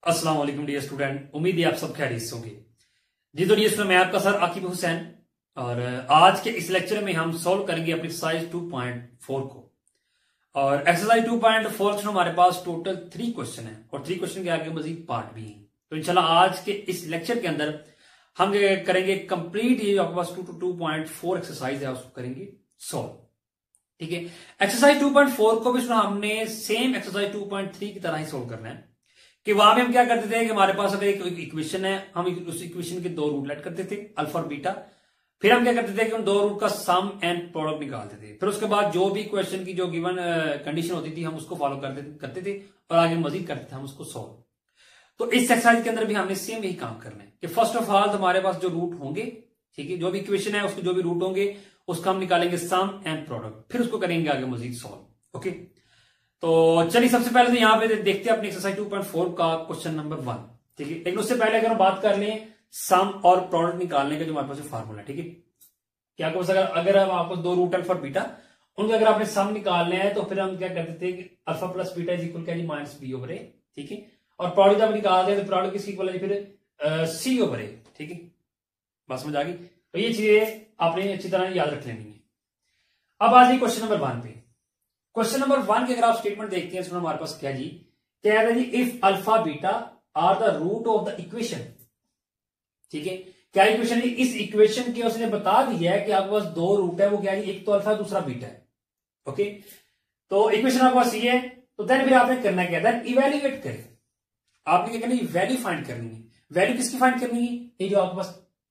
अस्सलाम वालेकुम dear student, उम्मीद है आप सब खैरियत से होंगे। जी तो डियर स्टूडेंट, मैं आपका सर आकिब हुसैन और आज के इस लेक्चर में हम सॉल्व करेंगे अपनी एक्सरसाइज 2.4 को। और एक्सरसाइज 2.4 में हमारे पास टोटल 3 क्वेश्चन है और 3 क्वेश्चन के आगे मजीद पार्ट भी हैं। तो इंशाल्लाह आज के इस लेक्चर के अंदर हम करेंगे कंप्लीट ये जो आपके पास 2.4 एक्सरसाइज है उसको करेंगे सॉल्व। ठीक है, एक्सरसाइज 2.4 को भी हमने सेम एक्सरसाइज 2.3 की तरह ही सॉल्व करना है कि वहां में हम क्या करते थे कि हमारे पास अगर एक इक्वेशन है, हम उस इक्वेशन के 2 रूट लेट करते थे अल्फा और बीटा। फिर हम क्या करते थे कि उन 2 रूट का सम एंड प्रोडक्ट निकालते थे। फिर उसके बाद जो भी क्वेश्चन की जो गिवन कंडीशन होती थी हम उसको फॉलो करते थे और आगे मजीद करते थे हम उसको सॉल्व। तो इस एक्सरसाइज के अंदर भी हमने सेम यही काम करना है कि फर्स्ट ऑफ ऑल हमारे पास जो रूट होंगे, ठीक है, जो भी इक्वेशन है उसके जो भी रूट होंगे उसका हम निकालेंगे सम एंड प्रोडक्ट, फिर उसको करेंगे आगे मजीद सॉल्व। ओके, तो चलिए सबसे पहले तो यहां पे देखते हैं अपनी एक्सरसाइज 2.4 का क्वेश्चन नंबर 1। ठीक है, लेकिन उससे पहले अगर हम बात कर लें सम और प्रोडक्ट निकालने का जो हमारे पास फार्मूला है, ठीक है, क्या अगर हम आपको 2 रूट अल्फा और बीटा उनके अगर आपने सम निकालने हैं तो फिर हम क्या करते थे कि alpha plus beta is equal क्या जी माइनस बी ओवर ए। ठीक है, और प्रोडक्ट जब निकालते हैं तो प्रोडक्ट किसकी इक्वल है फिर सी ओवर ए। ठीक है, बात समझ आ गई। तो ये चीजें आपने अच्छी तरह याद रख लेनी है। अब आ जाइए क्वेश्चन नंबर 1 पे। क्वेश्चन नंबर 1 के अगर आप स्टेटमेंट देखते हैं हमारे पास क्या जी, क्या है जी, if alpha beta are the root of the equation. ठीक है, क्या इक्वेशन है, इस इक्वेशन की उसने बता दिया है कि आपके पास 2 रूट है, वो क्या है, एक तो अल्फा दूसरा बीटा है। ओके, तो इक्वेशन आपके पास ये है, तो देन फिर आपने करना क्या, देन इवेल्युएट करें। आपने क्या करना है, वैल्यू फाइंड करनी है। वैल्यू किसकी फाइंड करनी है, ये जो आपके पास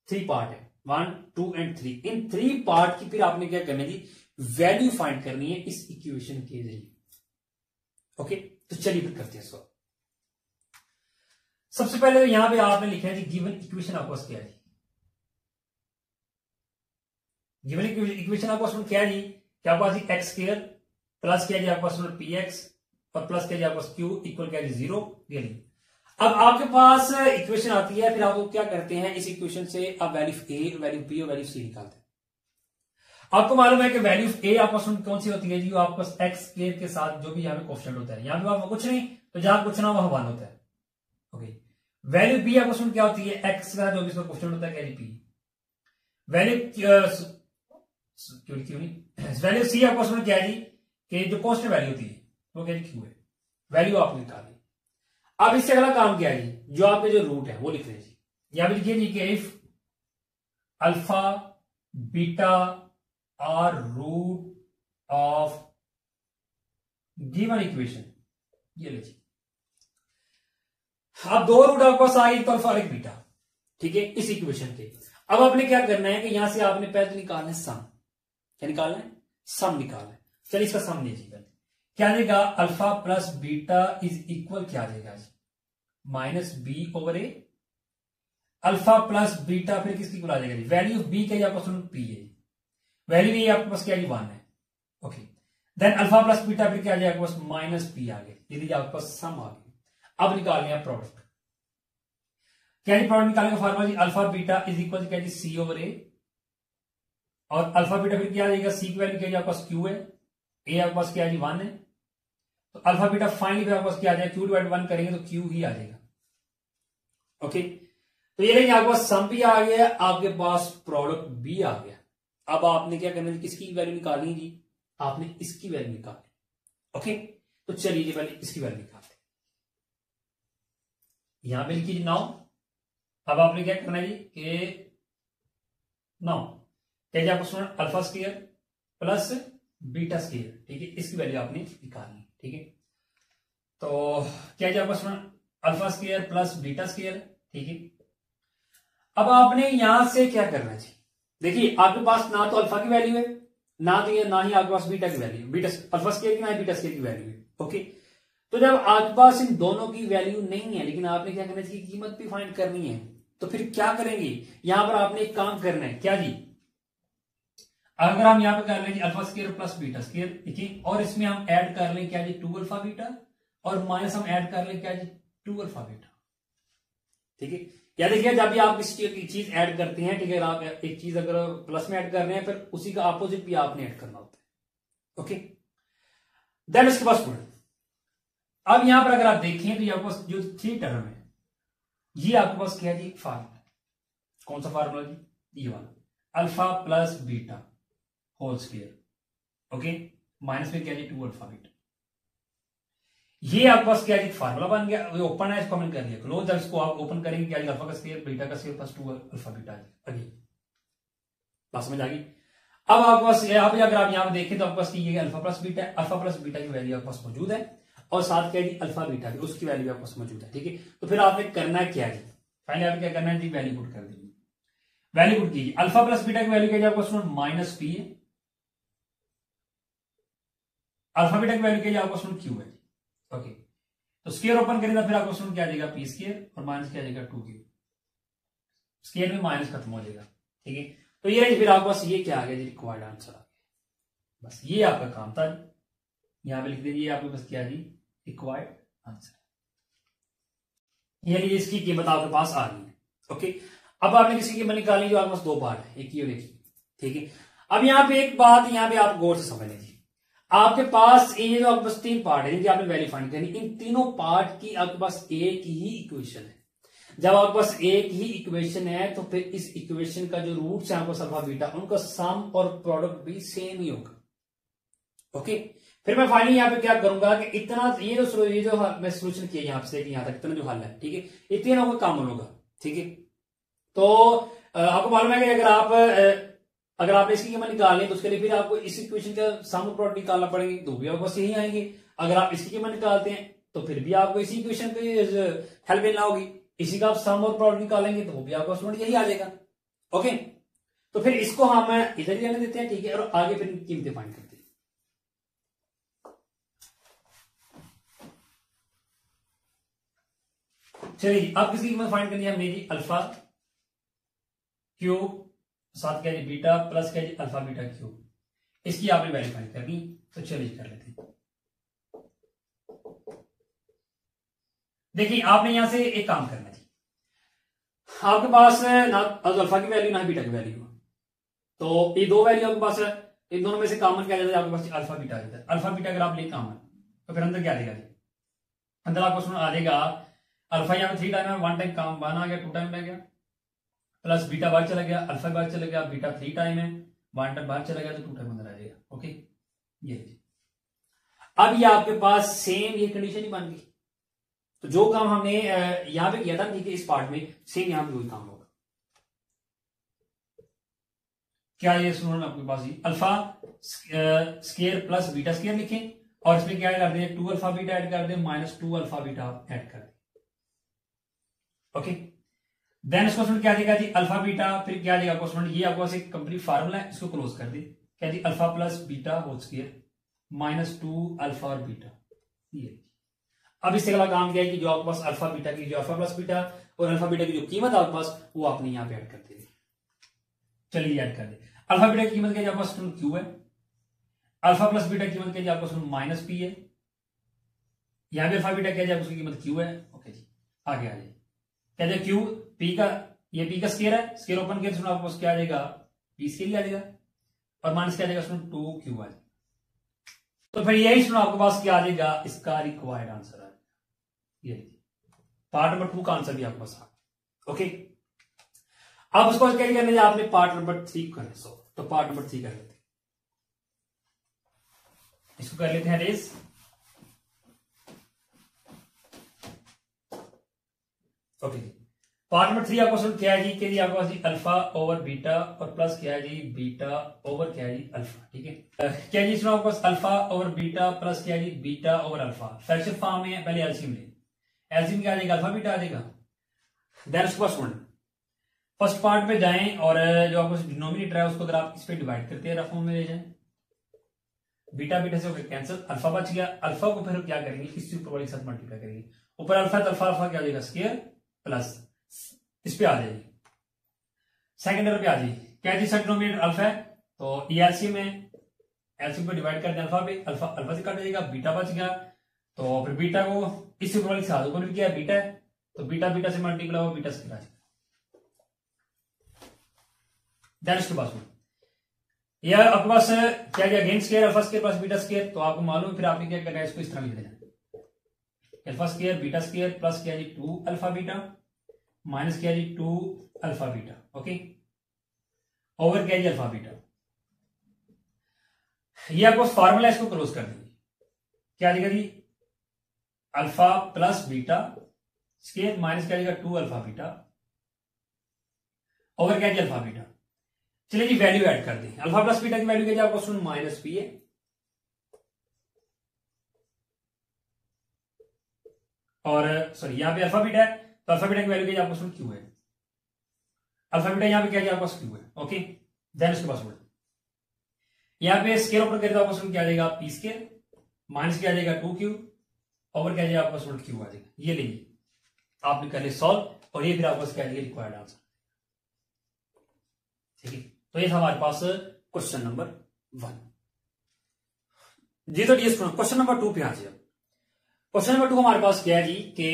3 पार्ट है 1 2 एंड 3, इन 3 पार्ट की फिर आपने क्या करना है जी, वैल्यू फाइंड करनी है इस इक्वेशन के जरिए। ओके, तो चलिए फिर करते हैं इसको। सबसे पहले तो यहां पे आपने लिखा है जी गिवन इक्वेशन आपके पास क्या है, गिवन इक्वेशन आपके पास क्या है जी, क्या आपके पास एक्स स्क्वायर प्लस क्या है जी आपके पास पी एक्स और प्लस क्या है जी आपके पास क्यू इक्वल क्या है 0। अब आपके पास इक्वेशन आती है, फिर आप लोग क्या करते हैं, इस इक्वेशन से आप वैल्यू ए, वैल्यू बी और वैल्यू सी निकालते हैं। आपको मालूम है कि वैल्यू ए आपस में कौन सी होती है जी, आपको एक्स स्क्वायर के साथ जो भी यहाँ पे कोफिशिएंट होता है, यहाँ पे आपको कुछ नहीं तो जहां कुछ ना वहां 1 होता है। ओके, वैल्यू बी आपस में क्या होती है, एक्स का जो भी इसका कोफिशिएंट होता है क्या पी। वैल्यू सी आपस में क्या है जी, कि जो कॉन्स्टेंट वैल्यू होती है वो क्या क्यू है। वैल्यू आप निकाली। अब इससे अगला काम क्या है जी, जो आपके जो रूट है वो लिख रहे हैं जी, यहां पे लिखिए जी कि if alpha beta are root of given equation, ये लीजिए। अब 2 रूट आपके पास आए, एक तो अल्फा और एक बीटा, ठीक है, इस इक्वेशन के। अब आपने क्या करना है कि यहां से आपने पहले तो निकालना है सम। क्या निकालना है, सम निकालना है। चलिए इसका सम लीजिए पहले, क्या देगा, alpha plus beta is equal क्या देगा माइनस बी ओवर ए। अल्फा प्लस बीटा फिर किसकी इक्वल आ जाएगा, वैल्यू बी का आपका सुन पी है, वैल्यू भी आपके पास क्या 1 है। Okay, then alpha plus beta फिर क्या आ जाएगा आपके पास माइनस पी आ गया, यदि आपके पास सम आ गया। अब निकालने हैं प्रोडक्ट। क्या प्रोडक्ट निकालने का फार्मूला जी, अल्फा बीटा इज इक्वल क्या जी सी ओवर ए, और अल्फा बीटा फिर क्या आ जाएगा, सी की वैल्यू क्या आपके पास क्यू है, ए आपके पास क्या है जी 1 है, तो अल्फा बीटा फाइनली फिर आपके पास क्या आ जाएगा, क्यू डिवाइड 1 करेंगे तो क्यू ही आ जाएगा। ओके, तो ये लेकिन आपके पास सम भी आ गया, आपके पास प्रोडक्ट भी आ गया। अब आपने क्या करना है, किसकी वैल्यू निकालनी है जी, आपने इसकी वैल्यू निकालनी। ओके, तो चलिए जी पहले इसकी वैल्यू निकालते हैं। यहां पे लिखिए 9। अब आपने क्या करना है जी कि 9 क्या जी आपको सुना, alpha square plus beta square, ठीक है, इसकी वैल्यू आपने निकालनी। ठीक है, तो क्या जी आपको सुना, alpha square plus beta square. ठीक है, अब आपने यहां से क्या करना है जी, देखिए आपके पास ना तो अल्फा की वैल्यू है ना तो ये, ना ही आपके पास बीटा की वैल्यू, बीटा अल्फा स्क्वायर की ना ही बीटा स्क्वायर की वैल्यू है। ओके, तो जब आपके पास इन दोनों की वैल्यू नहीं है लेकिन आपने क्या करना है, कीमत भी फाइंड करनी है, तो फिर क्या करेंगे, यहां पर आपने एक काम करना है, क्या जी, अगर हम यहां पर कर लें alpha square plus beta square, ठीक है, और इसमें हम ऐड कर लें क्या जी 2 अल्फा बीटा, और माइनस हम ऐड कर लें क्या जी 2 अल्फा बीटा। ठीक है, या देखिए जब भी आप किसी चीज ऐड करते हैं, ठीक है, आप एक चीज अगर प्लस में ऐड कर रहे हैं फिर उसी का अपोजिट भी आपने ऐड करना होता है। ओके, देन इसके पास अब यहां पर अगर आप देखें तो आपको जो 3 टर्म है, ये आपके पास क्या है जी, फार्मूला। कौन सा फार्मूला जी, ये वाला, alpha plus beta whole square, okay, minus में क्या जी 2 अल्फा बीटा। ये आपके पास क्या जी फार्मूला बन गया, ओपन है, इसको हमने कर लिया क्लोज। जब इसको आप ओपन करेंगे क्या जी, अल्फा का स्क्वायर बीटा का square plus 2 alpha beta again. बात समझ आ गई। अब आपके पास अगर आप यहां पर देखें तो आपके पास ये अल्फा प्लस बीटा है, अल्फा प्लस बीटा की वैल्यू आपके पास मौजूद है और साथ क्या जी अल्फा बीटा की उसकी वैल्यू आपके पास मौजूद है, ठीक है। तो फिर आपने करना है क्या जी, फाइनली आपने क्या करना है जी, वैल्यू पुट कर दीजिए। वैल्यू पुट कीजिए, अल्फा प्लस बीटा की वैल्यू क्या जी आपके पास माइनस पी है, अल्फा बीटा की वैल्यू क्या जी आपके पास क्यू है, ओके। तो स्क्वायर ओपन करेगा फिर आपको क्या आ जाएगा, पी स्क्वायर और माइनस क्या आ जाएगा 2 क्यू, स्क्वायर में माइनस खत्म हो जाएगा, ठीक है। तो ये फिर आपके पास ये क्या आ गया जी, रिक्वायर्ड आंसर आ गया। बस ये आपका काम था, यहां पे लिख दीजिए आपके पास क्या जी, रिक्वायर्ड आंसर, यानी इसकी कीमत आपके पास आ गई है, ओके। अब आपने किसी कीमत निकाली, जो आपके पास 2 पार्ट है, एक ये और एक, ठीक है। अब यहां पे एक बात यहां पे आप गौर से समझ लीजिए, आपके पास ये जो आपके पास 3 पार्ट है जिनकी आपने वैल्यू फाइंड करनी, इन तीनों पार्ट की आपके पास एक ही इक्वेशन है। जब आपके पास एक ही इक्वेशन है तो फिर इस इक्वेशन का जो रूट्स है आपको अल्फा बीटा, उनका सम और प्रोडक्ट भी सेम ही होगा, ओके। फिर मैं फाइनली यहां पे क्या करूंगा कि इतना ये जो मैं सोल्यूशन किया यहां से यहां तक इतना जो हल है, ठीक है, ये तीनों का काम होगा, ठीक है। तो आपको मालूम है कि अगर आपने इसकी कीमत निकालनी है तो उसके लिए फिर आपको इस इक्वेशन का सम प्रोडक्ट निकालना पड़ेगी, तो भी आपको बस यही आएंगे। अगर आप इसकी कीमत निकालते हैं तो फिर भी आपको इसी इक्वेशन की हेल्प लेना होगी, इसी का आप सम और प्रोडक्ट निकालेंगे तो वो भी आपको स्टूडेंट यही आ जाएगा, ओके। तो फिर इसको हम इधर ही रहने देते हैं, ठीक है, और आगे फिर कीमतें फाइंड करते हैं। चलिए अब किसकी कीमत फाइंड करनी है हमने जी, अल्फा क्यूब साथ क्या जी बीटा प्लस क्या जी अल्फा बीटा क्यूब, इसकी आपने वैल्यू फाइंड करनी। तो चलिए कर लेते हैं। देखिए आपने यहां से एक काम करना जी, आपके पास ना अल्फा की वैल्यू ना बीटा की वैल्यू, तो ये 2 वैल्यू आपके पास है, इन दोनों में से कॉमन क्या आ जाता है आपके पास, अल्फा बीटा आ जाता है। अल्फा बीटा अगर आप ले कॉमन तो फिर अंदर क्या आ जाएगा जी, अंदर आपको आ जाएगा अल्फा यहाँ पे 3 टाइम है, 1 टाइम काम 1 आ गया, 2 टाइम रह गया, प्लस बीटा बाहर चला गया, अल्फा बाहर चला गया, बीटा 3 टाइम है, 1 टाइम बाहर चला गया तो 2 टाइम अंदर आ जाएगा, ओके। ये अब ये आपके पास सेम ये कंडीशन ही बन गई। तो जो काम हमने यहां पे किया था, ठीक है, इस पार्ट में सेम यहां पे वही काम होगा। क्या ये सुनो आपके पास ही alpha square plus beta square लिखें और इसमें क्या कर दें, 2 अल्फा बीटा ऐड कर दें, माइनस 2 अल्फा बीटा ऐड कर दें, ओके। देन इसको स्टूडेंट क्या देगा जी, अल्फा बीटा, फिर क्या देगा आपको स्टूडेंट, ये आपको एक कंप्लीट फार्मूला है, इसको क्लोज कर दे, क्या जी alpha plus beta whole square minus 2 alpha और बीटा। ये अब इससे अगला काम क्या है कि जो आपके पास अल्फा बीटा की, जो अल्फा प्लस बीटा और अल्फा बीटा की जो कीमत है आपके पास, वो आपने यहां पे ऐड कर दी। चलिए ऐड कर दे, अल्फा बीटा की कीमत क्या है आपके पास क्यू है, अल्फा प्लस बीटा की कीमत क्या है आपके पास माइनस पी है, यहां पे अल्फा बीटा क्या है उसकी कीमत क्यू है, ओके जी। आगे आ जाए क्या है क्यू पी का, ये पी का स्केयर है, स्केयर ओपन करके आपके पास क्या आ जाएगा, पी स्केयर ही आ जाएगा और माइनस क्या आ जाएगा उसमें 2 क्यू आ जाएगा। तो फिर यही सुनो आपके पास क्या आ जाएगा, इसका रिक्वायर्ड आंसर आ जाएगा। ये पार्ट नंबर 2 का आंसर भी आपके पास आ गया, ओके। अब उसको क्या करने हैं आपने, पार्ट नंबर 3 करने, सो तो पार्ट नंबर 3 कर लेते हैं, इसको कर लेते हैं रेस, ओके। पार्ट नंबर 3 आपको क्या है जी, कि आपके पास अल्फा ओवर बीटा और प्लस क्या है जी बीटा ओवर क्या है जी अल्फा, ठीक है। क्या जी इसमें आपके पास अल्फा ओवर बीटा प्लस क्या है जी beta over alpha, fraction form में है, पहले एलसीएम ले, एलसीएम क्या आ जाएगा, अल्फा बीटा आ जाएगा। देन उसके पास फर्स्ट पार्ट पे जाएं और जो आपको डिनोमिनेटर है उसको अगर आप इस पे डिवाइड करते हैं रफ फॉर्म में ले जाएं, बीटा बीटा से होकर कैंसिल, अल्फा बच गया, अल्फा को फिर क्या करेंगे, इससे ऊपर वाले के साथ मल्टीप्लाई करेंगे, ऊपर अल्फा तो अल्फा अल्फा क्या आ जाएगा स्क्वायर प्लस इस पे आ जाएगी, सेकंड पे आ जाएगी, क्या जी डिनोमिनेटर अल्फा है तो ये एलसीएम है, एलसीएम पे डिवाइड करते हैं अल्फा पे, अल्फा अल्फा से काट जाएगा, बीटा बच गया, तो फिर बीटा को इससे ऊपर वाले के साथ ऊपर भी किया बीटा है तो बीटा बीटा से मल्टीप्लाई हो बीटा स्क्वायर आ जाएगा। देन इसके पास यह आपके पास क्या गया, again square alpha square plus beta square, तो आपको मालूम है फिर आपने क्या करना है, इसको इस तरह लिख देना, alpha square beta square plus क्या जी 2 अल्फा बीटा माइनस क्या जी 2 अल्फा बीटा, ओके, ओवर क्या जी अल्फा बीटा। ये आपको फॉर्मूला, इसको क्लोज कर देंगे, क्या आ जाएगा जी alpha plus beta square minus क्या आ जाएगा 2 अल्फा बीटा ओवर क्या जी अल्फा बीटा। चलिए जी वैल्यू ऐड कर दें, अल्फा प्लस बीटा की वैल्यू क्या जी आपको सुन माइनस पी है, और सॉरी यहां पे अल्फा बीटा है तो अल्फा बीटा की वैल्यू क्या जी आपको सुन क्यू है, अल्फा बीटा यहां पे क्या जी आपके पास क्यू है, ओके। देन उसके पास यहां पे स्केयर ऊपर करें तो आपको सुन क्या आ जाएगा पी स्केयर माइनस क्या आ जाएगा 2 क्यू ओवर क्या जाएगा आपका सुन क्यू आ जाएगा। ये लीजिए आपने कर लिया सॉल्व और ये फिर आपको क्या दिया रिक्वायर्ड आंसर, ठीक है। तो ये था हमारे पास क्वेश्चन नंबर 1 जी। तो ये क्वेश्चन नंबर 2 पे आ जाए। क्वेश्चन नंबर 2 हमारे पास क्या है जी कि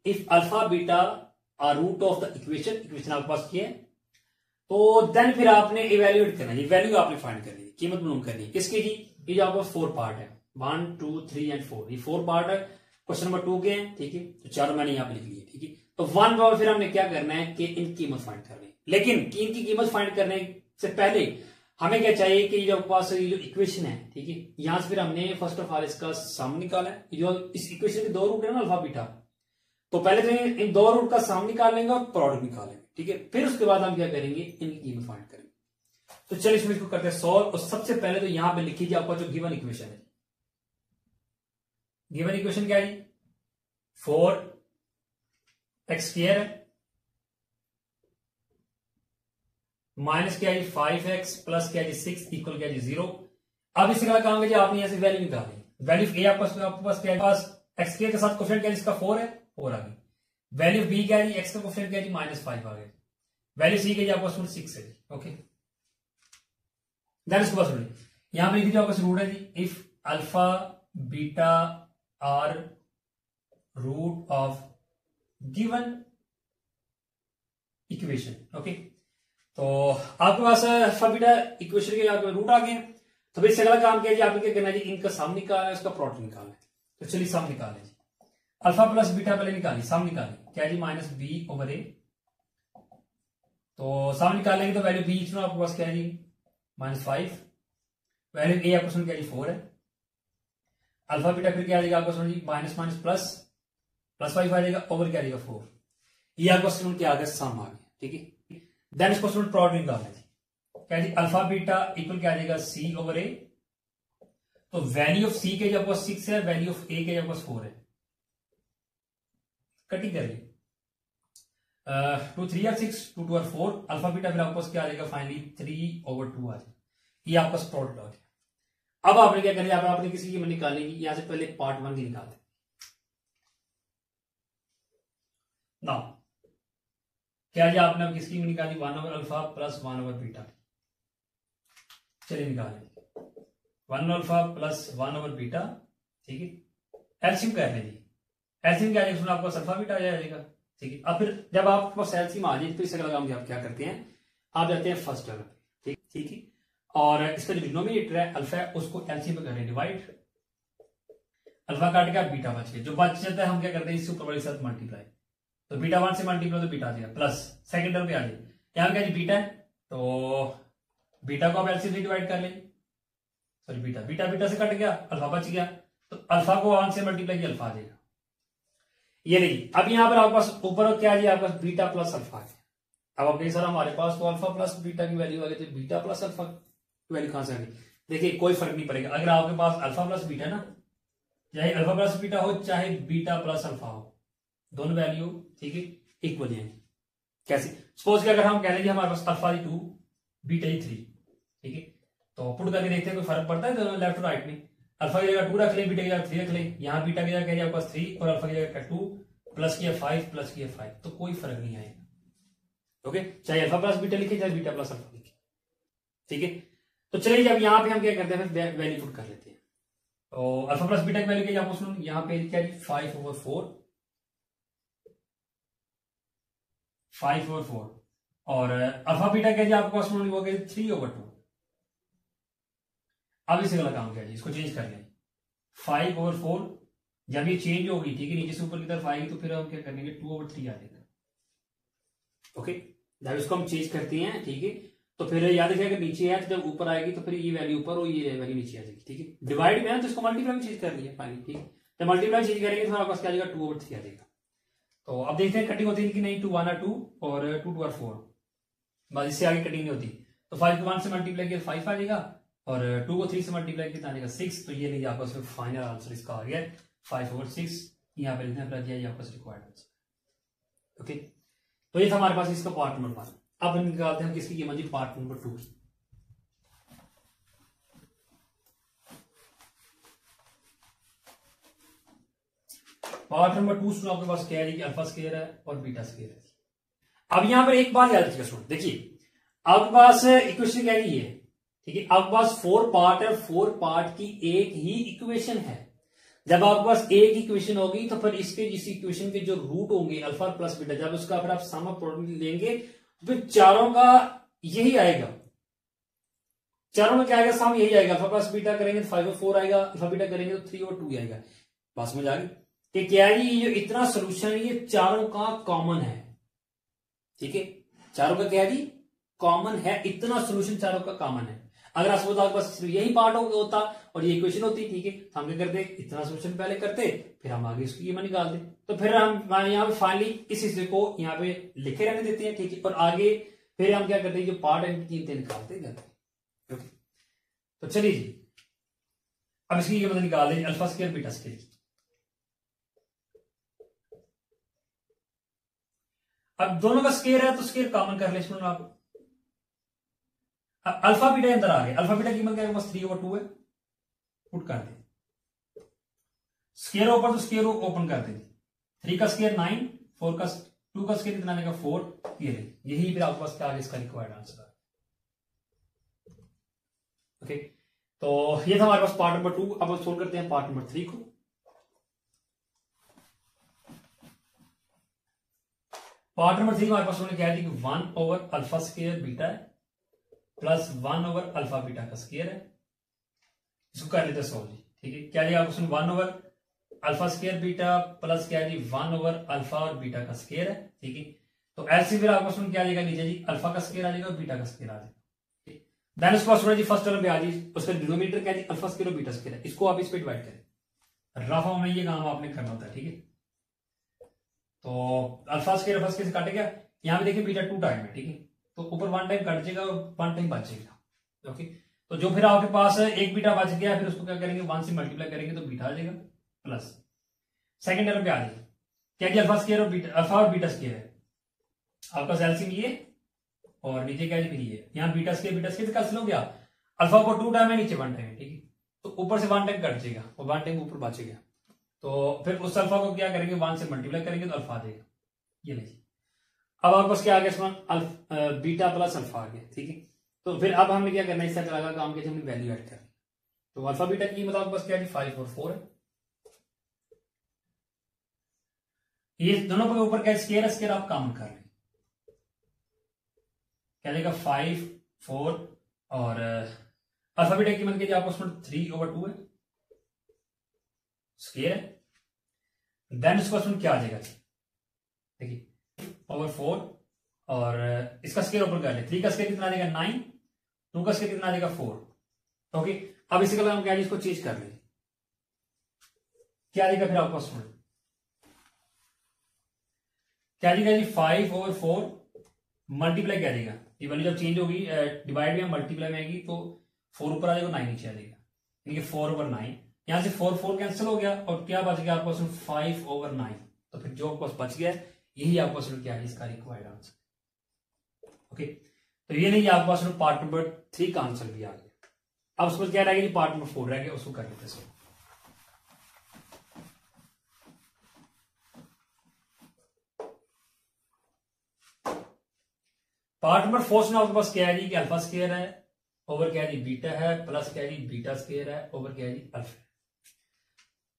if alpha beta are root of the equation आपके पास क्या है, तो देन फिर आपने इवेल्युएट करना है, वैल्यू आपने फाइंड करनी है, कीमत मालूम करनी है किसकी जी, ये जो आपका 4 पार्ट है 1 2 3 एंड 4, ये 4 पार्ट है क्वेश्चन नंबर 2 के हैं, ठीक है। तो चारों मैंने यहां पे लिख लिए, ठीक है। तो 1 बार फिर हमने क्या करना है कि इनकी कीमत फाइंड करनी है, लेकिन इनकी कीमत फाइंड करने से पहले हमें क्या चाहिए कि जो पास ये जो इक्वेशन है, ठीक है, यहां से फिर हमने फर्स्ट ऑफ ऑल इसका सम निकाला है, जो इस इक्वेशन के 2 रूट है ना अल्फा बीटा, तो पहले तो इन 2 रूट का सम निकाल लेंगे और प्रोडक्ट निकालेंगे, ठीक है। फिर उसके बाद हम क्या करेंगे इनकी कीमत फाइंड करेंगे। तो चलिए इसमें इसको करते हैं सॉल्व, और सबसे पहले तो यहां पे लिख लीजिए आपका जो गिवन इक्वेशन है, गिवन इक्वेशन क्या है 4x स्क्वायर है माइनस क्या है 5x प्लस क्या है 6 इक्वल क्या है 0। अब इसी का काम है आपने यहां से वैल्यू निकाली, वैल्यू ए आपके पास क्या है पास x के साथ क्वेश्चन क्या है इसका 4 है 4 आ गई, वैल्यू बी क्या है x का क्वेश्चन क्या है -5 आ गया, वैल्यू सी क्या है आपके पास 6 है, ओके। देन इसके पास यहां पे लिख दीजिए आपके रूट है जी if alpha beta are root of given equation, okay. तो आपके पास अल्फा बीटा इक्वेशन के यहाँ रूट आ गए, तो फिर अगला काम क्या है जी आपने क्या करना है जी इनका सम निकालना है, उसका प्रोडक्ट निकालना है। तो चलिए सम निकालें जी, अल्फा प्लस बीटा पहले निकाली, सम निकाली क्या जी माइनस बी ओवर ए, तो सम निकालेंगे तो वैल्यू बी आपके पास क्या है जी -5, वैल्यू ए आपको सुन क्या जी 4 है, अल्फा बीटा फिर क्या आ जाएगा आपको सुन जी माइनस माइनस प्लस प्लस 5 आ जाएगा ओवर क्या आ जाएगा 4, ये आपको सुन क्या आ गया सम आ गया, ठीक है। देन इसको सुन प्रोडक्ट निकालना है क्या जी अल्फा बीटा इक्वल क्या आ जाएगा सी ओवर ए, तो वैल्यू ऑफ सी के जब आपको 6 है, वैल्यू ऑफ ए के जब आपको 4 है, कटिंग करिए 2 3 और 6 2 2 और 4, अल्फा बीटा फिर आपको क्या आ जाएगा फाइनली 3 ओवर 2 आ जाएगा, ये आपका प्रोडक्ट आ गया। अब आपने क्या करना है, आपने किसी की निकालेंगे, यहां से पहले पार्ट 1 की निकालते ना, क्या जी आपने अब किसकी निकाली 1 over alpha plus 1 over beta, चलिए निकालें 1 अल्फा प्लस 1 ओवर बीटा, ठीक है। एलसीएम कर लें जी, एलसीएम क्या आएगा आपको अल्फा बीटा आ जाएगा, ठीक है। अब फिर जब आपके पास एलसीएम आ जाए तो इससे लगा आप क्या करते हैं, आप जाते हैं फर्स्ट टर्म पे, ठीक है, और इसका जो डिनोमिनेटर है अल्फा है उसको एलसीएम पे करें डिवाइड, अल्फा काट के बीटा बच गया, जो बच जाता है हम क्या करते हैं इससे ऊपर वाले के साथ मल्टीप्लाई, तो बीटा 1 से मल्टीप्लाई तो बीटा आ जाएगा प्लस सेकंड टर्म पे आ जाए, यहां क्या जी बीटा है तो बीटा को आप एलसीएम से डिवाइड कर लें, सॉरी बीटा बीटा बीटा से कट गया अल्फा बच गया, तो अल्फा को 1 से मल्टीप्लाई किया अल्फा आ जाएगा, ये नहीं। अब यहां पर आपके पास ऊपर क्या है आपके पास बीटा प्लस अल्फा है, अब आप सर हमारे पास तो अल्फा प्लस बीटा की वैल्यू आ गई, तो बीटा प्लस अल्फा की वैल्यू कहां से आ गई, देखिए कोई फर्क नहीं पड़ेगा, अगर आपके पास अल्फा प्लस बीटा ना, चाहे अल्फा प्लस बीटा हो चाहे बीटा प्लस अल्फा हो, दोनों वैल्यू ठीक है इक्वल है। कैसे, सपोज कि अगर हम कह लेंगे हमारे पास अल्फा 2 बीटा 3, ठीक है, तो पुट करके देखते हैं कोई फर्क पड़ता है दोनों लेफ्ट और राइट में, अल्फा की जगह 2 रख लें, बीटा की जगह 3 रख लें, यहाँ बीटा की जगह कह आपके पास 3 और अल्फा की जगह 2 प्लस किया 5 प्लस किया 5, तो कोई फर्क नहीं आएगा, ओके, चाहे अल्फा प्लस बीटा लिखे चाहे बीटा प्लस अल्फा लिखे, ठीक है। तो चलिए जब यहाँ पे हम क्या करते हैं वैल्यू पुट कर लेते हैं, तो अल्फा प्लस बीटा की वैल्यू क्या आपको सुन यहाँ पे क्या 5/4 और अल्फा बीटा क्या जी आपको सुन वो 3/2। अब इसे अगला काम क्या है इसको चेंज कर लें 5/4, जब ये चेंज होगी ठीक है नीचे से ऊपर की तरफ आएगी तो फिर हम क्या करेंगे 2/3 आ जाएगा, ओके, जब इसको हम चेंज करते हैं, ठीक है, तो फिर याद रखिएगा नीचे है, तो जब ऊपर आएगी तो फिर ये वैल्यू ऊपर और ये वैल्यू नीचे आ जाएगी, ठीक है। डिवाइड में है तो इसको मल्टीप्लाई में चेंज कर लिया फाइनली, ठीक है। जब मल्टीप्लाई चेंज करेंगे तो हमारे पास क्या आ जाएगा, 2/3 आ जाएगा। तो अब देखते हैं कटिंग होती है कि नहीं, 2 1 2 और 2 2 4, बस इससे आगे कटिंग नहीं होती। तो 5 को 1 से मल्टीप्लाई किया 5 आ जाएगा, और 2 को 3 से मल्टीप्लाई किया आ जाएगा 6। तो ये नहीं, आपका सिर्फ फाइनल आंसर इसका आ गया 5/6। यहाँ पे लिखना पड़ा ये आपका रिक्वायर्ड आंसर। ओके, तो ये था हमारे पास इसका पार्ट नंबर 1। अब हम निकालते हैं किसकी कीमत, पार्ट नंबर 2 की। पार्ट नंबर 2 सुनो, आपके पास क्या है कि अल्फा स्क्वायर है और बीटा स्क्वायर है। अब यहां पर एक बात याद रखिएगा स्टूडेंट, देखिए आपके पास इक्वेशन क्या है, ठीक है। आपके पास 4 पार्ट है, 4 पार्ट की एक ही इक्वेशन है। जब आपके पास एक इक्वेशन होगी तो फिर इसके जिस इक्वेशन के जो रूट होंगे अल्फा प्लस बीटा, जब उसका फिर आप सम ऑफ प्रोडक्ट लेंगे तो फिर चारों का यही आएगा, चारों में क्या आएगा, सम यही आएगा। अल्फा प्लस बीटा करेंगे तो 5/4 आएगा, अल्फा बीटा करेंगे तो 3/2 आएगा। बात समझ आ गई कि क्या है, ये जो इतना सोल्यूशन है ये चारों का कॉमन है, ठीक है। चारों का क्या है जी, कॉमन है, इतना सोल्यूशन चारों का कॉमन है। अगर आप आपके पास सिर्फ यही पार्ट होता और ये इक्वेशन होती, ठीक है, तो हम क्या करते, इतना सोल्यूशन पहले करते, फिर हम आगे इसकी कीमत निकालते। तो फिर हम यहाँ पे फाइनली इस हिस्से को यहाँ पे लिखे रहने देते हैं, ठीक है, और आगे फिर हम क्या करते हैं, जो पार्ट है कीमतें निकालते जाते हैं। तो चलिए जी, अब इसकी कीमत निकाल दें अल्फा स्क्वायर बीटा स्क्वायर की। अब दोनों का स्क्वायर है तो स्क्वायर कॉमन कर ले स्टूडेंट आप। अल्फा बीटा अंदर आ गया, अल्फा बीटा की कीमत क्या है, बस 3/2 है, पुट कर दे। स्क्वायर ओपन तो स्क्वायर ओपन कर दे, 3 का स्क्वायर 9, 4 का 2 का स्क्वायर कितना आएगा 4, ये यही फिर आपके पास क्या आ गया इसका रिक्वायर्ड आंसर। ओके, तो ये था हमारे पास पार्ट नंबर 2। अब हम सोल्व करते हैं पार्ट नंबर 3 को। पार्ट नंबर 3 हमारे पास होने क्या है कि 1/अल्फा स्क्वायर बीटा है प्लस 1/अल्फा बीटा का स्क्वायर है। इसको कर लेते हैं सॉल्व जी, ठीक है। क्या दिया क्वेश्चन, 1/अल्फा स्क्वायर बीटा प्लस क्या है जी 1/अल्फा और बीटा का स्क्वायर है, ठीक है। तो ऐसे फिर आपका क्वेश्चन क्या आ जाएगा नीचे जी, अल्फा का स्क्वायर आ जाएगा और बीटा का स्क्वायर आ जाएगा। देन उसके बाद जी फर्स्ट टर्म पे आ जी, उसका डिनोमिनेटर क्या है अल्फा स्क्वायर और बीटा स्क्वायर है, इसको आप इस पे डिवाइड करें। रफ में ये काम आपने करना होता है, ठीक है। तो अल्फा स्क्वायर से काटेगा, यहाँ पे देखिए बीटा 2 टाइम है, ठीक है, तो ऊपर 1 टाइम कट जाएगा और 1 टाइम बचेगा। ओके, तो जो फिर आपके पास एक बीटा बच गया, फिर उसको क्या करेंगे 1 से मल्टीप्लाई करेंगे तो बीटा आ जाएगा प्लस सेकंड टर्म पे आ जाएगा क्या कि अल्फा स्क्वायर और बीटा, अल्फा और बीटा स्क्वायर है आपका एलसीएम ये, और नीचे क्या है फिर ये, यहाँ बीटा स्क्वायर कैंसिल हो गया, अल्फा को 2 टाइम है, नीचे 1 टाइम है, ठीक है, तो ऊपर से 1 टाइम कट जाएगा और 1 टाइम ऊपर बचेगा। तो फिर उस अल्फा को क्या करेंगे 1 से मल्टीप्लाई करेंगे तो अल्फा आ जाएगा, ये लीजिए। अब आपके पास क्या आ गया, बीटा प्लस अल्फा आ गया, ठीक है। तो फिर अब हमें क्या करना है, इससे लगा काम के हमने वैल्यू ऐड करनी। तो अल्फा बीटा की मतलब आपके पास क्या है 5 और 4 है, ये दोनों के ऊपर क्या स्क्वायर है, स्क्वायर आप काउंट कर लें, क्या देगा 5 4 और अल्फा बीटा की कीमत क्या आपको उसमें 3/2 है, स्क्वायर है। देन इसको उसमें क्या आ जाएगा, देखिए ओवर 4 और इसका स्क्वायर ऊपर कर ले, 3 का स्क्वायर कितना आ जाएगा 9, 2 का स्क्वायर कितना आ जाएगा 4। ओके, अब इसी का हम क्या इसको चेंज कर ले, क्या आएगा फिर आपको उसमें क्या आ जाएगा जी 5/4 मल्टीप्लाई क्या देगा, ये वैल्यू जब चेंज होगी डिवाइड में मल्टीप्लाई में आएगी तो 4 ऊपर आ जाएगा 9 नीचे आ जाएगा, यानी कि 4/9, यहां से 4 कैंसिल हो गया और क्या बच गया आपको 5/9। तो फिर जो आपको बच गया यही आपको क्या है इसका रिक्वायर्ड आंसर। ओके, तो ये नहीं आपके पास पार्ट नंबर 3 का आंसर भी आ गया। अब उसमें क्या रहेगा, पार्ट नंबर 4 रह गया, उसको कर लेते हैं। पार्ट नंबर 4 में आपके पास क्या है जी कि अल्फा स्क्वायर है ओवर क्या है जी बीटा है प्लस क्या है जी बीटा स्क्वायर है ओवर क्या है जी अल्फा।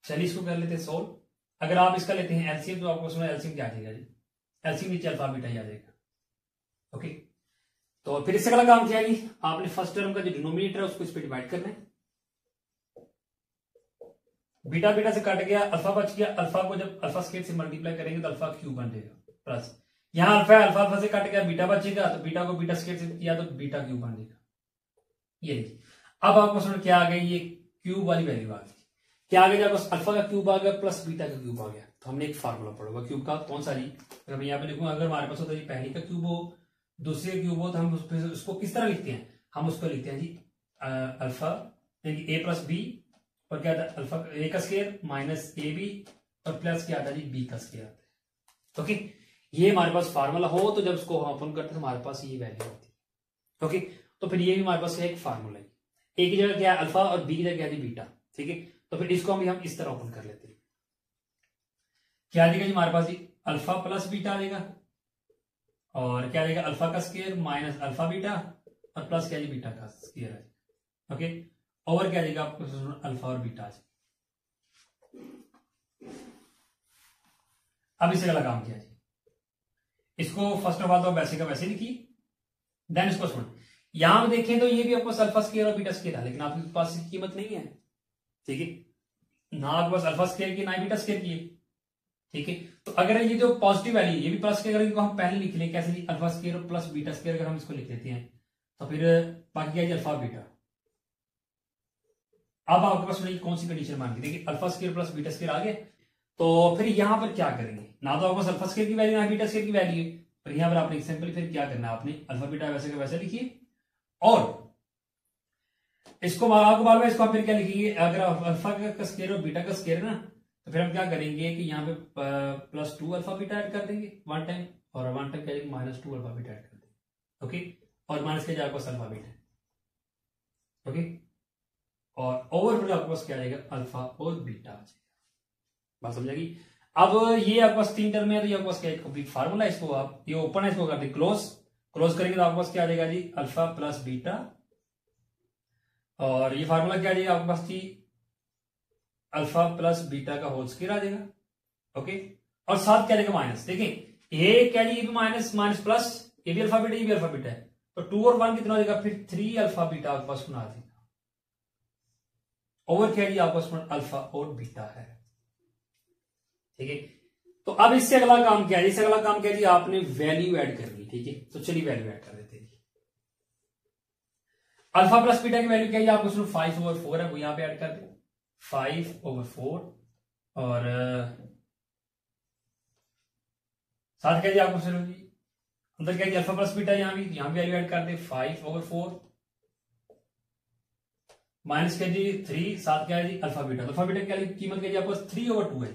चलिए इसको कर लेते हैं सोल्व। अगर आप इसका लेते हैं एलसीएम तो आपको उसमें एलसीएम क्या आ जाएगा जी, एलसीएम नीचे अल्फा बीटा ही आ जाएगा। ओके, तो फिर इससे अगला काम क्या है जी, आपने फर्स्ट टर्म का जो डिनोमिनेटर है उसको इस पर डिवाइड करना है, बीटा बीटा से कट गया, अल्फा बच गया, अल्फा को जब अल्फा स्क्वायर से मल्टीप्लाई करेंगे तो अल्फा क्यूब बन जाएगा प्लस यहां अल्फा अल्फा अल्फा से कट गया, बीटा बचेगा, तो बीटा को बीटा स्क्वायर से किया तो बीटा क्यूब बन जाएगा। ये देखिए अब आपको समझ क्या आ गई, ये क्यूब वाली वैल्यू आ गई। क्या आ गया, आपको अल्फा का क्यूब आ गया प्लस बीटा का क्यूब आ गया। तो हमने एक फार्मूला पढ़ा होगा क्यूब का, कौन सा जी, अगर मैं यहाँ पे लिखूंगा, अगर हमारे पास होता है पहली का क्यूब हो, दूसरे का क्यूब हो, तो हम उसको किस तरह लिखते हैं, हम उसको लिखते हैं जी अल्फा यानी ए प्लस बी, और क्या आता है अल्फा ए का स्क्वायर माइनस ए बी, और प्लस क्या आता है जी बी का स्क्वायर आता है। ओके, ये हमारे पास फार्मूला हो तो जब उसको ओपन करते हैं हमारे पास ये वैल्यू होती है। ओके, तो फिर ये भी हमारे पास एक फार्मूला है, ए की जगह क्या है अल्फा और बी की जगह क्या है बीटा। ठीक है, तो फिर इसको हम इस तरह ओपन कर लेते हैं। क्या देगा जी हमारे पास जी अल्फा प्लस बीटा देगा, और क्या देगा अल्फा का स्क्वायर माइनस अल्फा बीटा, और प्लस क्या जी बीटा का स्क्वायर है। ओके, और क्या देगा आपको अल्फा और बीटा। अब इसे अगला काम किया जी, इसको फर्स्ट ऑफ ऑल तो वैसे का वैसे लिखिए, देन इसको सुन, यहां देखें तो ये भी आपको अल्फा स्क्वायर और बीटा स्क्वायर है, लेकिन आपके पास इसकी कीमत नहीं है। ठीक है, ना आपके पास अल्फा स्क्वायर की ना बीटा स्क्वायर की है। ठीक है, तो अगर ये जो पॉजिटिव वैल्यू ये भी प्लस के, अगर हम पहले लिख लें कैसे जी अल्फा स्क्वायर और प्लस बीटा स्क्वायर, अगर हम इसको लिख लेते हैं तो फिर बाकी क्या है अल्फा बीटा। अब आपके पास कौन सी कंडीशन मान के देखिए alpha square plus beta square आ गया, तो फिर यहां पर क्या करेंगे, ना तो आपके पास अल्फा स्क्वायर की वैल्यू ना बीटा स्क्वायर की वैल्यू है, पर यहां पर आपने सिंपली फिर क्या करना है, आपने अल्फा बीटा वैसे का वैसे लिखिए, और इसको आपको मालूम है इसको हम फिर क्या लिखेंगे, अगर अल्फा का स्क्वायर और बीटा का स्क्वायर है ना, तो फिर हम क्या करेंगे कि यहाँ पे प्लस 2 अल्फा बीटा ऐड कर देंगे वन टाइम, और वन टाइम क्या माइनस 2 अल्फा बीटा ऐड कर देंगे। ओके, और माइनस के आपको अल्फा बीटा। ओके, और ओवर फिर आपके पास क्या आएगा अल्फा और बीटा आ जाएगा। बात समझेगी। अब ये आपके पास 3 टर्म है, तो ये आपके पास क्या है कंप्लीट फार्मूला, इसको आप ये ओपन है इसको करते क्लोज, क्लोज करेंगे तो आपके पास क्या आ जाएगा जी अल्फा प्लस बीटा, और ये फार्मूला क्या आ जाएगा आपके पास जी अल्फा प्लस बीटा का होल स्क्वायर आ जाएगा। ओके, और साथ क्या आ जाएगा माइनस, देखिए ये क्या जी माइनस माइनस प्लस, ये भी अल्फा बीटा ये भी अल्फा बीटा है, तो 2 और 1 कितना हो जाएगा, फिर 3 अल्फा बीटा आपके पास बना देगा, ओवर क्या जी आपके पास अल्फा और बीटा है। ठीक है, तो अब इससे अगला काम क्या है, इससे अगला काम क्या है जी आपने वैल्यू ऐड करनी। ठीक है, तो चलिए वैल्यू ऐड कर देते हैं। अल्फा प्लस बीटा की वैल्यू क्या है आपको सिर्फ 5/4 है, वो यहां पे ऐड कर दे 5/4, और साथ क्या जी आपको सिर्फ जी अंदर क्या जी अल्फा प्लस बीटा, यहां भी वैल्यू ऐड कर दे 5/4 माइनस क्या जी 3, साथ क्या है जी अल्फा बीटा, अल्फा बीटा क्या कीमत क्या जी आपको 3/2 है,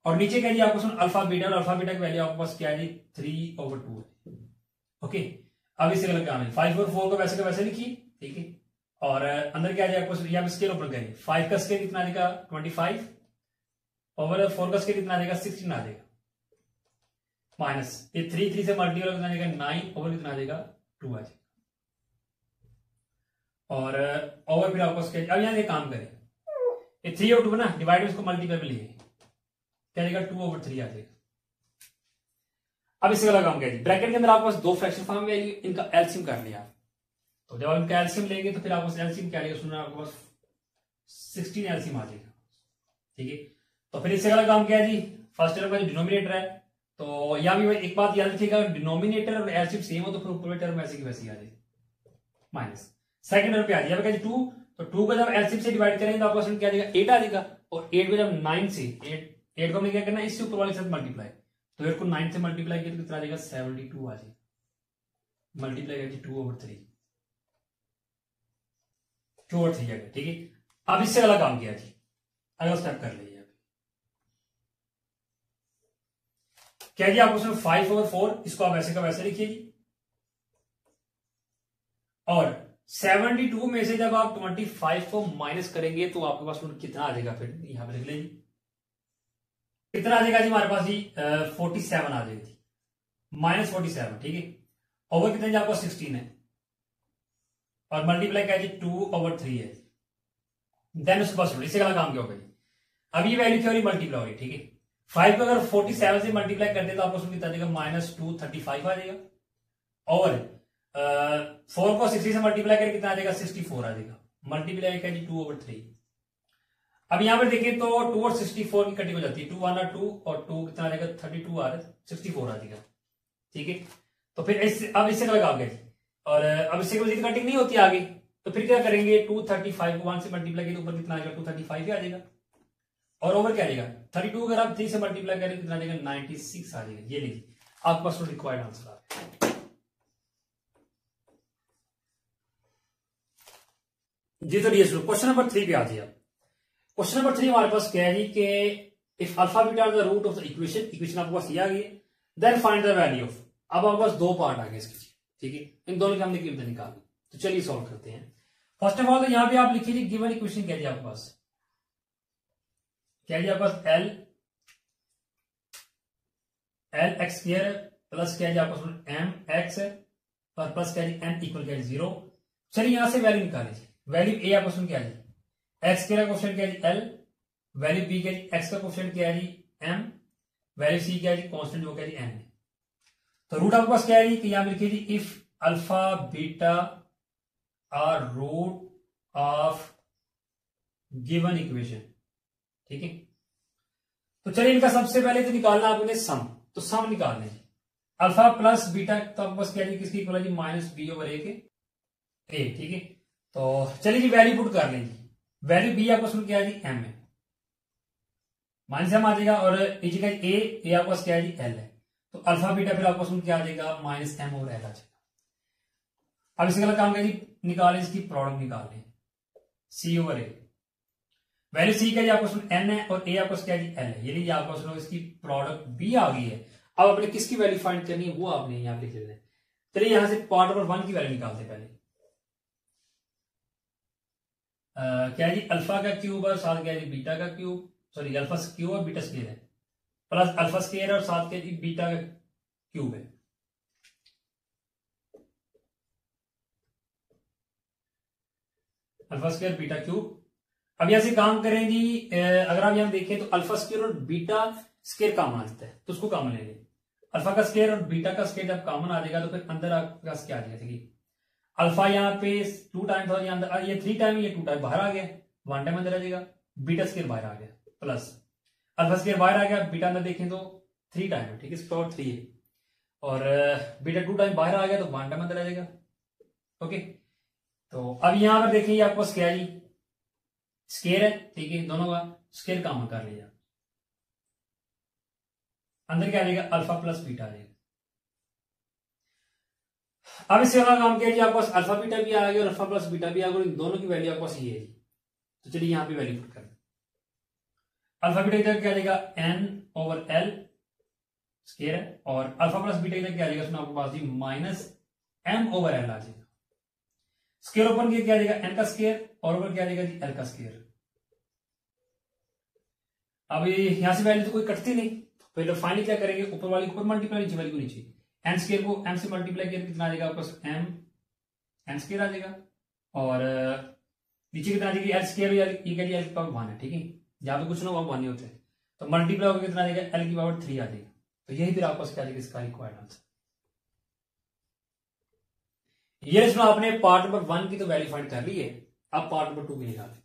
और नीचे क्या जी आपको सुन अल्फा बीटा, और अल्फा बीटा की वैल्यू आपके पास क्या है जी 3/2 है। ओके, अब इससे गलत काम है 5/4 को वैसे का वैसे लिखिए। ठीक है, और अंदर क्या आ जाएगा आपको यहाँ पे स्केल ओपन करेंगे, 5 का स्केल कितना आ जाएगा 25, ओवर 4 का स्केल कितना आ जाएगा 16 आ जाएगा, माइनस ये 3 से मल्टीपल कितना आ जाएगा 9, ओवर कितना आ जाएगा 2 आ जाएगा, और ओवर फिर आपको स्केल। अब यहाँ से काम करें, ये 3/2 ना डिवाइड में इसको मल्टीपल में लिए क्या जाएगा 2/3 आ जाएगा। अब इससे वाला काम क्या है, ब्रैकेट के अंदर आपके पास 2 फ्रैक्शन फॉर्म में वैल्यू, इनका एलसीएम कर लिया, तो जब इनका एलसीएम लेंगे तो फिर आपको एलसीएम क्या आएगा सुनना आपके पास 16 एलसीएम आ जाएगा। ठीक है, तो फिर इससे वाला काम क्या है जी, फर्स्ट टर्म का जो डिनोमिनेटर है, तो यहां भी एक बात याद रखिएगा, डिनोमिनेटर और एलसीएम सेम हो तो फिर ऊपर टर्म वैसे की वैसी आ जाएगी, माइनस सेकंड टर्म पे आ जाएगा 2, तो 2 को जब एलसीएम से डिवाइड करेंगे तो आपका क्या आ जाएगा 8 आ जाएगा, और 8 को जब 9 से 8 को हमने क्या करना है इससे ऊपर वाले के साथ मल्टीप्लाई, तो 8 को 9 से मल्टीप्लाई किया तो कितना आ जाएगा 72 आ जाएगा, मल्टीप्लाई करके 2/3 2/3 आ गया। ठीक है, अब इससे अगला काम किया जी, अगला स्टेप कर लीजिए क्या जी आपको सिर्फ 5/4 इसको आप वैसे का वैसे लिखिए जी, और 72 में से जब आप 25 को माइनस करेंगे तो आपके पास कितना आ जाएगा, फिर यहां पे लिख लीजिए कितना आ जाएगा जी हमारे पास जी 47 आ जाएगी जी, -47। ठीक है, ओवर कितना जी आपको 16 है, और मल्टीप्लाई क्या जी 2/3 है, देन उसके पास इससे का काम क्या होगा जी, अब ये वैल्यू क्या हो रही मल्टीप्लाई हो रही। ठीक है, 5 को अगर 47 से मल्टीप्लाई करते तो आपको कितना देगा -235 आ जाएगा, और 4 को 60 से मल्टीप्लाई करके कितना आ जाएगा 64 आ जाएगा, मल्टीप्लाई क्या जी 2/3, अब यहां पर देखें तो 2 और 64 की कटिंग हो जाती है, 2 1 2 और 2 कितना आ जाएगा 32 आ रहा है, 64 आ जाएगा। ठीक है, तो फिर अब इससे लगा गया जी, और अब इससे कटिंग नहीं होती आगे, तो फिर क्या करेंगे 235 को 1 से मल्टीप्लाई किया तो ऊपर कितना आ जाएगा 235 ही आ जाएगा, और ओवर क्या आ जाएगा 32 अगर आप 3 से मल्टीप्लाई करें कितना आ जाएगा 96 आ जाएगा। ये लीजिए आपके पास रिक्वायर्ड आंसर आ रहा है जी। तो डियर क्वेश्चन नंबर 3 पे आ जाइए। क्वेश्चन नंबर 3 हमारे पास क्या है जी कि if alpha beta are the root of the equation, equation आपके पास ये आ गई है, then find the value of. अब आपके पास दो पार्ट आ गए इसके, ठीक है, इन दोनों की हमने कीमतें निकाली, तो चलिए सॉल्व करते हैं। फर्स्ट ऑफ ऑल तो यहां पे आप लिखिए गिवन इक्वेशन क्या है आपके पास, क्या है आपके पास एल एक्स स्क्वायर प्लस क्या है आपके पास एम एक्स और प्लस क्या है एन इक्वल क्या है 0। चलिए यहां से वैल्यू निकालें, वैल्यू ए आपका क्वेश्चन क्या है एक्स स्क्वायर का क्वेश्चन क्या है एल, वैल्यू बी क्या है एक्स का क्वेश्चन क्या है एम, वैल्यू सी क्या है कांस्टेंट जो क्या है एन। तो रूट आपके पास क्या है कि यहां पे लिखिए if alpha beta are root of given equation, ठीक है। तो चलिए इनका सबसे पहले तो निकालना आपने सम, तो सम निकालना है अल्फा प्लस बीटा, तो आपके पास क्या है किसकी इक्वल है माइनस बी ओवर ए के, ठीक है। तो चलिए जी वैल्यू पुट कर लेंगे, वैल्यू बी आपको सुन क्या है जी एम है, माइनस एम आ जाएगा, और नीचे का ए आपके पास क्या है जी एल है, तो अल्फा बीटा फिर आपको सुन क्या आ जाएगा माइनस एम ओवर एल आ जाएगा। अब इसके काम क्या जी निकालें, इसकी प्रोडक्ट निकाल लें सी ओवर ए, वैल्यू सी का जी आपको सुन एन है और ए आपको क्या है जी एल है, ये लीजिए आपको सुनो इसकी प्रोडक्ट बी आ गई है। अब अपने किसकी वैल्यू फाइंड करनी है वो आपने यहां पे लिख देना है। चलिए यहां से पार्ट नंबर 1 की वैल्यू निकालते हैं पहले। क्या है जी अल्फा का क्यूब और साथ क्या है जी बीटा का क्यूब, सॉरी अल्फा क्यूब और बीटा स्क्वायर है, प्लस अल्फा स्क्वायर और साथ क्या है जी बीटा का क्यूब है। Alpha square beta cube. अब यहां से काम करें जी, अगर आप यहां देखें तो अल्फा स्क्वायर और बीटा स्क्वायर कॉमन आ जाता है, तो उसको कॉमन ले लें। अल्फा का स्क्वायर और बीटा का स्क्वायर जब कॉमन आ जाएगा तो फिर अंदर आपके पास क्या आ जाएगा, देखिए अल्फा यहाँ पे 2 टाइम्स और अंदर ये 3 टाइम, ये 2 टाइम बाहर आ गया, 1 टाइम अंदर आ जाएगा, बीटा स्क्वायर बाहर आ गया, प्लस अल्फा स्क्वायर बाहर आ गया, बीटा अंदर देखें तो 3 टाइम है, ठीक है, पावर 3 है, और बीटा 2 टाइम बाहर आ गया तो 1 टाइम अंदर आ जाएगा। ओके, तो अब यहां पर देखिए आपको क्या जी स्क्वायर है, ठीक है, दोनों का स्क्वायर कॉमन कर लिया, अंदर क्या आ जाएगा अल्फा प्लस बीटा आ जाएगा। अब इससे वाला काम क्या है जी आपके पास अल्फा बीटा भी आ गया और अल्फा प्लस बीटा भी आ गया, दोनों की वैल्यू आपके पास ये है जी। तो चलिए यहां पे वैल्यू पुट करें, अल्फा बीटा इधर क्या आ जाएगा एन ओवर एल स्क्वायर है, और अल्फा प्लस बीटा इधर क्या आ जाएगा उसमें आपके पास जी माइनस एम ओवर एल आ जाएगा। स्क्वायर ओपन किया क्या आ जाएगा एन का स्क्वायर और ऊपर क्या आ जाएगा जी एल का स्क्वायर। अब यहां से वैल्यू तो कोई कटती नहीं, तो पहले फाइनली क्या करेंगे ऊपर वाली ऊपर मल्टीप्लाई नीचे वाली को नीचे, एन स्क्वायर को एम से मल्टीप्लाई किया कितना आ जाएगा आपके पास एम एन स्क्वायर आ जाएगा, और नीचे कितना आ जाएगा एल स्क्वायर ये क्या एल की पावर 1 है, ठीक है, जहां पे कुछ ना वहां 1 नहीं होते हैं, तो मल्टीप्लाई होकर कितना आ जाएगा एल की पावर 3 आ जाएगा। तो यही फिर आपको क्या आ जाएगा इसका रिक्वायर्ड आंसर। ये इसमें आपने पार्ट नंबर 1 की तो वैल्यू फाइंड कर ली है, अब पार्ट नंबर 2 की निकाल ली।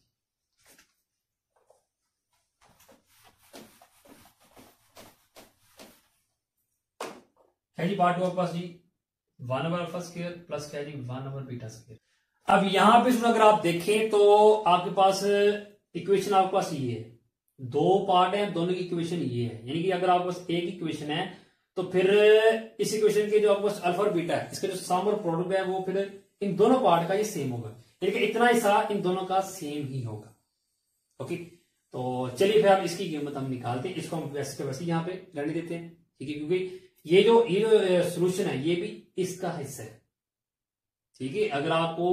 क्या जी पार्ट 2 आपके पास जी 1 ओवर अल्फा स्क्वायर प्लस क्या जी 1 ओवर बीटा स्क्वायर। अब यहां पे अगर आप देखें तो आपके पास इक्वेशन आपके पास ये है, दो पार्ट है, दोनों की इक्वेशन ये है, यानी कि अगर आपके पास एक इक्वेशन है तो फिर इस इक्वेशन के जो आपके पास अल्फा और बीटा है इसका जो सम और प्रोडक्ट है वो फिर इन दोनों पार्ट का ये सेम होगा, लेकिन इतना हिस्सा इन दोनों का सेम ही होगा। ओके, तो चलिए फिर आप इसकी कीमत हम निकालते हैं, इसको हम वैसे के वैसे यहाँ पे रहने देते हैं, ठीक है, क्योंकि ये जो सोल्यूशन है ये भी इसका हिस्सा है, ठीक है। अगर आपको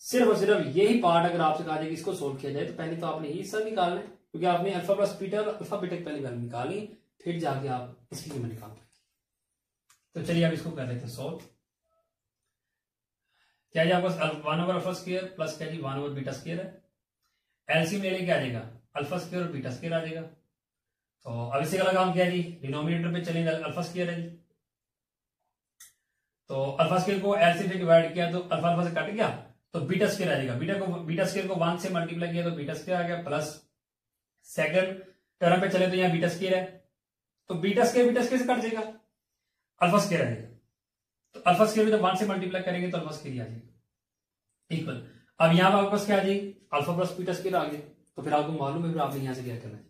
सिर्फ और सिर्फ यही पार्ट अगर आपसे कहा जाए कि इसको सोल्व किया जाए तो पहले तो आपने ये हिस्सा निकालना है, क्योंकि आपने अल्फा प्लस बीटा और अल्फा बीटा की पहली वैल्यू निकाली, फिर जाके आप इसकी कीमत निकाल पाएंगे। तो चलिए आप इसको कर लेते हैं सोल्व। क्या है आपको 1 ओवर अल्फा स्क्वायर प्लस क्या जी 1 ओवर बीटा स्क्वायर है, एलसीएम ले लेंगे क्या आ जाएगा अल्फा स्क्वायर और बीटा स्क्वायर आ जाएगा। तो अब इसी का काम क्या है जी डिनोमिनेटर पे चलेंगे अल्फा स्क्वायर है जी, तो अल्फा स्क्वायर को एल से डिवाइड किया तो अल्फा अल्फा से कट गया तो बीटा स्क्वायर आ जाएगा, बीटा स्क्वायर को 1 से मल्टीप्लाई किया तो बीटा स्क्वायर आ गया, प्लस सेकंड टर्म पे चले तो यहाँ बीटा स्क्वायर है, तो बीटा स्क्वायर से कट जाएगा, अल्फा स्क्वायर आ जाएगा। तो अल्फा स्क्वायर जब 1 से मल्टीप्लाई करेंगे तो अल्फा स्क्वायर आ जाएगा इक्वल। अब यहाँ पर आपके पास क्या आ जाएगी, अल्फा प्लस बीटा स्क्वायर आ गया। तो फिर आपको मालूम है फिर आपने यहाँ से क्या करना है,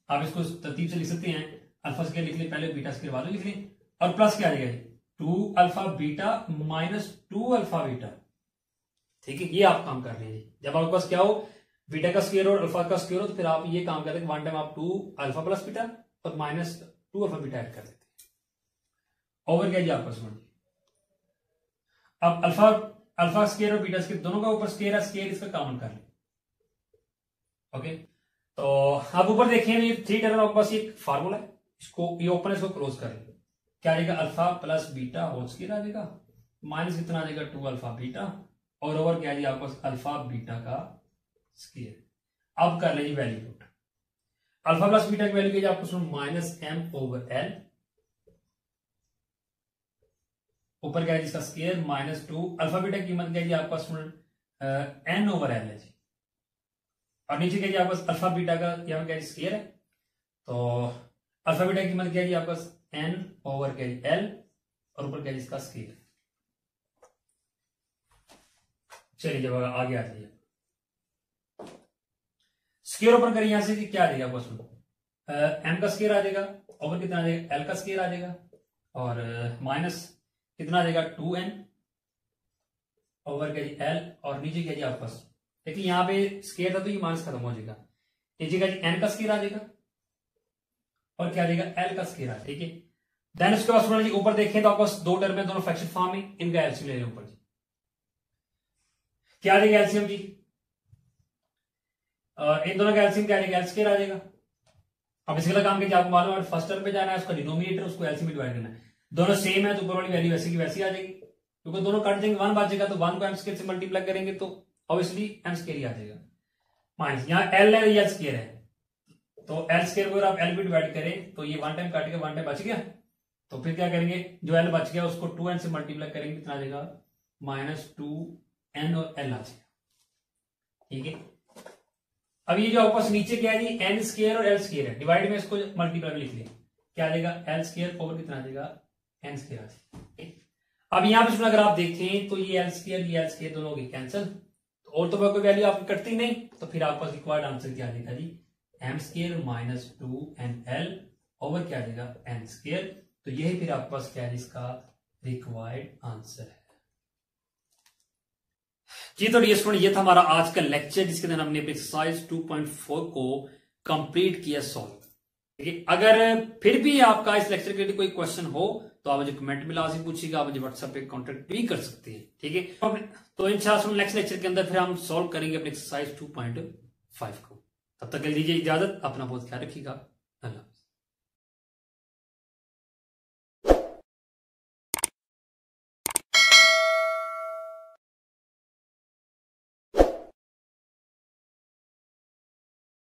आप इसको तरतीब से लिख सकते हैं, अल्फा स्क्वायर लिख लें पहले, बीटा स्क्वायर बाद में लिख लें, और प्लस क्या आ जाएगा 2 alpha beta minus 2 alpha beta. ठीक है, ये आप काम कर रहे हैं। जब आपके पास क्या हो, बीटा का स्क्वायर और अल्फा का स्क्वायर हो, तो फिर आप ये काम करते हैं, वन टाइम आप 2 अल्फा प्लस बीटा और माइनस 2 अल्फा बीटा ऐड कर देते हैं। ओवर क्या जी आपका समझिए। अब अल्फा स्क्वायर और बीटा स्क्वायर दोनों का ऊपर स्क्वायर है, स्क्वायर इसका कॉमन कर लें। ओके, तो आप ऊपर देखें ये 3 टर्म आपके पास एक फार्मूला है, इसको ये ओपन है, इसको क्लोज कर लें। क्या आ जाएगा, alpha plus beta whole square आ जाएगा, माइनस कितना आ जाएगा 2 अल्फा बीटा, और ओवर क्या आ जाएगा आपके पास अल्फा बीटा का स्क्वायर। अब कर लीजिए value put, alpha plus beta की वैल्यू आपको सुन माइनस एम ओवर एल, ऊपर क्या है इसका स्क्वायर माइनस 2 अल्फा बीटा की कीमत क्या है आपके पास सुन एन ओवर एल है जी, और नीचे क्या है आपके पास अल्फा बीटा का यहाँ क्या स्क्वायर है, तो अल्फा बीटा की कीमत क्या है आपके पास एन ओवर क्या है एल, और ऊपर क्या है इसका स्क्वायर। चलिए जब आगे आ जाइए, स्क्वायर ओपन करिए यहां से कि क्या आ जाएगा आपको एम का स्क्वायर आ जाएगा, ओवर कितना आ जाएगा एल का स्क्वायर आ जाएगा, और माइनस कितना आ जाएगा 2n ओवर क्या जी एल, और नीचे क्या जी आपके पास देखिए यहाँ पे स्क्वायर था तो ये माइनस खत्म हो जाएगा, नीचे का जी एन का स्क्वायर आ जाएगा और क्या आ जाएगा एल का स्क्वायर आ। ठीक है, देन उसके बाद जी ऊपर देखें तो आपको 2 टर्म में दोनों फ्रैक्शन फॉर्म में, इनका एलसीएम ले लें ऊपर जी, क्या आ जाएगा एलसीएम जी, इन दोनों का एलसीएम क्या आ जाएगा एल स्क्वायर आ जाएगा। अब इसके लिए काम कीजिए, आपको मालूम है फर्स्ट टर्म पे जाना है, उसका डिनोमिनेटर उसको एलसीएम में डिवाइड करना है, दोनों सेम है तो ऊपर वाली वैल्यू वैसे की वैसी आ जाएगी, क्योंकि दोनों कट जाएंगे 1 बचेगा, तो 1 को एम स्क्वायर से मल्टीप्लाई करेंगे तो ऑब्वियसली एम स्क्वायर ही आ जाएगा, माइनस यहाँ एल है एल स्क्वायर है, तो एल स्क्वायर को अगर आप एल भी डिवाइड करें तो ये 1 टाइम काट के 1 टाइम बच गया, तो फिर क्या करेंगे जो एल बच गया उसको 2n से मल्टीप्लाई करेंगे, कितना आ जाएगा माइनस 2n और एल आ जाएगा। ठीक है, अब ये जो आपके पास नीचे क्या है जी एन स्क्वायर और एल स्क्वायर है, डिवाइड में इसको मल्टीप्लाई लिख लिया, क्या आ जाएगा एल स्क्वायर ओवर कितना आ जाएगा एन स्क्वायर आ जाएगा। अब यहां पे अगर आप देखें तो ये एल स्क्वायर दोनों होगी कैंसिल, तो और तो कोई वैल्यू आपकी कटती नहीं, तो फिर आपके पास रिक्वायर्ड आंसर क्या आ जाएगा जी M square minus 2nl over क्या आ जाएगा एन स्क्वायर। तो यही फिर आपके पास क्या है इसका रिक्वायर्ड आंसर है जी। तो डियर स्टूडेंट ये था हमारा आज का लेक्चर, जिसके अंदर हमने एक्सरसाइज 2.4 को कंप्लीट किया सॉल्व। अगर फिर भी आपका इस लेक्चर के लिए कोई क्वेश्चन हो तो आप मुझे कमेंट में लाजमी पूछिएगा, आप मुझे व्हाट्सएप पे कांटेक्ट भी कर सकते हैं। ठीक है, तो इंशाल्लाह नेक्स्ट लेक्चर के अंदर फिर हम सॉल्व करेंगे अपने एक्सरसाइज 2.5 को। तब तक के लिए दीजिए इजाजत, अपना बहुत ख्याल रखिएगा।